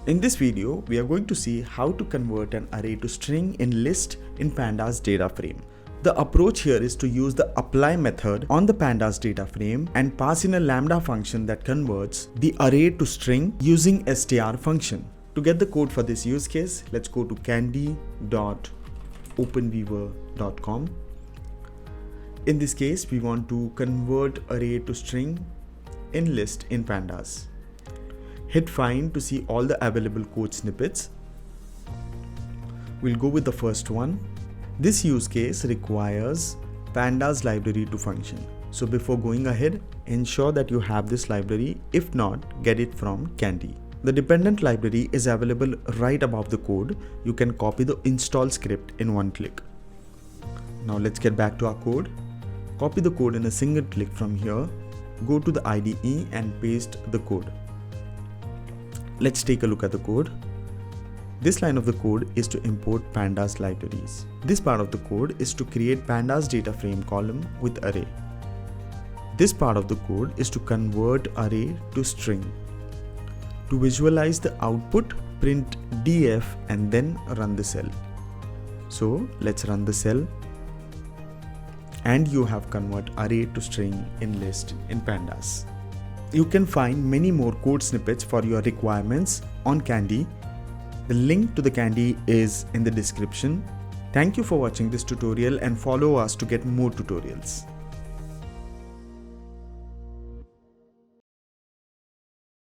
In this video, we are going to see how to convert an array to string in list in Pandas DataFrame. The approach here is to use the apply method on the Pandas DataFrame and pass in a lambda function that converts the array to string using str function. To get the code for this use case, let's go to kandi.openweaver.com. In this case, we want to convert array to string in list in Pandas. Hit find to see all the available code snippets. We'll go with the first one. This use case requires Pandas library to function. So before going ahead, ensure that you have this library. If not, get it from kandi. The dependent library is available right above the code. You can copy the install script in one click. Now let's get back to our code. Copy the code in a single click from here. Go to the IDE and paste the code. Let's take a look at the code. This line of the code is to import Pandas libraries. This part of the code is to create Pandas DataFrame column with array. This part of the code is to convert array to string. To visualize the output, print df and then run the cell. So let's run the cell. And you have convert array to string in list in Pandas. You can find many more code snippets for your requirements on kandi. The link to the kandi is in the description. Thank you for watching this tutorial and follow us to get more tutorials.